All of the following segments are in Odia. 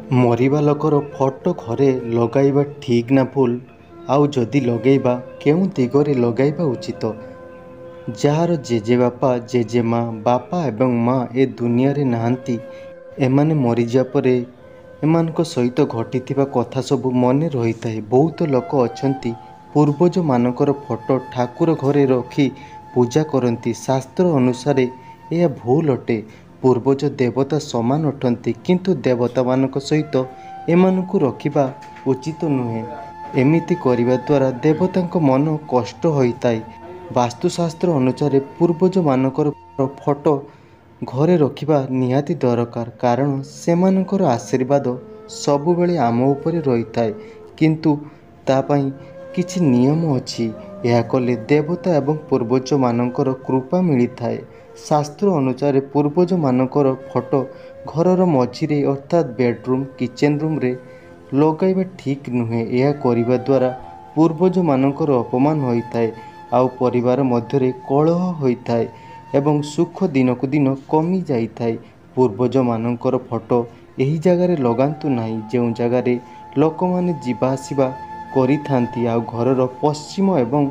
ମରିବା ଲୋକର ଫଟୋ ଘରେ ଲଗାଇବା ଠିକ୍ ନା ଭୁଲ, ଆଉ ଯଦି ଲଗାଇବା କେଉଁ ଦିଗରେ ଲଗାଇବା ଉଚିତ? ଯାହାର ଜେଜେବାପା, ଜେଜେମା, ବାପା ଏବଂ ମା ଏ ଦୁନିଆରେ ନାହାନ୍ତି, ଏମାନେ ମରିଯିବା ପରେ ଏମାନଙ୍କ ସହିତ ଘଟିଥିବା କଥା ସବୁ ମନେ ରହିଥାଏ। ବହୁତ ଲୋକ ଅଛନ୍ତି ପୂର୍ବଜମାନଙ୍କର ଫଟୋ ଠାକୁର ଘରେ ରଖି ପୂଜା କରନ୍ତି। ଶାସ୍ତ୍ର ଅନୁସାରେ ଏହା ଭୁଲ ଅଟେ। ପୂର୍ବଜ ଦେବତା ସମାନ ଅଟନ୍ତି, କିନ୍ତୁ ଦେବତାମାନଙ୍କ ସହିତ ଏମାନଙ୍କୁ ରଖିବା ଉଚିତ ନୁହେଁ। ଏମିତି କରିବା ଦ୍ୱାରା ଦେବତାଙ୍କ ମନ କଷ୍ଟ ହୋଇଥାଏ। ବାସ୍ତୁଶାସ୍ତ୍ର ଅନୁସାରେ ପୂର୍ବଜମାନଙ୍କର ଫଟୋ ଘରେ ରଖିବା ନିହାତି ଦରକାର, କାରଣ ସେମାନଙ୍କର ଆଶୀର୍ବାଦ ସବୁବେଳେ ଆମ ଉପରେ ରହିଥାଏ। କିନ୍ତୁ ତା ପାଇଁ କିଛି ନିୟମ ଅଛି। ଏହା କଲେ ଦେବତା ଏବଂ ପୂର୍ବଜମାନଙ୍କର କୃପା ମିଳିଥାଏ। ଶାସ୍ତ୍ର ଅନୁସାରେ ପୂର୍ବଜମାନଙ୍କର ଫଟୋ ଘରର ମଝିରେ ଅର୍ଥାତ୍ ବେଡରୁମ୍, କିଚେନ୍ ରୁମ୍ରେ ଲଗାଇବା ଠିକ୍ ନୁହେଁ। ଏହା କରିବା ଦ୍ୱାରା ପୂର୍ବଜମାନଙ୍କର ଅପମାନ ହୋଇଥାଏ, ଆଉ ପରିବାର ମଧ୍ୟରେ କଳହ ହୋଇଥାଏ ଏବଂ ସୁଖ ଦିନକୁ ଦିନ କମି ଯାଇଥାଏ। ପୂର୍ବଜମାନଙ୍କର ଫଟୋ ଏହି ଜାଗାରେ ଲଗାନ୍ତୁ ନାହିଁ ଯେଉଁ ଜାଗାରେ ଲୋକମାନେ ଯିବା ଆସିବା କରିଥାନ୍ତି, ଆଉ ଘରର ପଶ୍ଚିମ ଏବଂ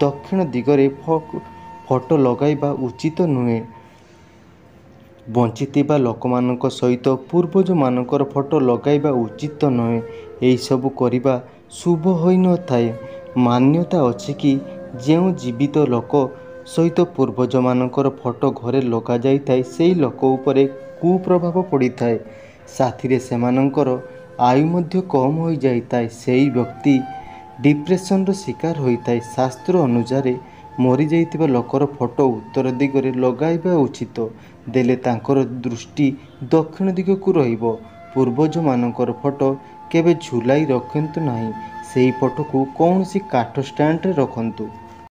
ଦକ୍ଷିଣ ଦିଗରେ ଫଟୋ ଲଗାଇବା ଉଚିତ ନୁହେଁ। ବଞ୍ଚିଥିବା ଲୋକମାନଙ୍କ ସହିତ ପୂର୍ବଜମାନଙ୍କର ଫଟୋ ଲଗାଇବା ଉଚିତ ନୁହେଁ। ଏହିସବୁ କରିବା ଶୁଭ ହୋଇନଥାଏ। ମାନ୍ୟତା ଅଛି କି ଯେଉଁ ଜୀବିତ ଲୋକ ସହିତ ପୂର୍ବଜମାନଙ୍କର ଫଟୋ ଘରେ ଲଗାଯାଇଥାଏ, ସେହି ଲୋକ ଉପରେ କୁପ୍ରଭାବ ପଡ଼ିଥାଏ। ସାଥିରେ ସେମାନଙ୍କର ଆୟୁ ମଧ୍ୟ କମ୍ ହୋଇଯାଇଥାଏ। ସେହି ବ୍ୟକ୍ତି ଡିପ୍ରେସନର ଶିକାର ହୋଇଥାଏ। ଶାସ୍ତ୍ର ଅନୁସାରେ ମରିଯାଇଥିବା ଲୋକର ଫଟୋ ଉତ୍ତର ଦିଗରେ ଲଗାଇବା ଉଚିତ। ଦେଲେ ତାଙ୍କର ଦୃଷ୍ଟି ଦକ୍ଷିଣ ଦିଗକୁ ରହିବ। ପୂର୍ବଜମାନଙ୍କର ଫଟୋ କେବେ ଝୁଲାଇ ରଖନ୍ତୁ ନାହିଁ। ସେହି ଫଟୋକୁ କୌଣସି କାଠ ଷ୍ଟାଣ୍ଡରେ ରଖନ୍ତୁ।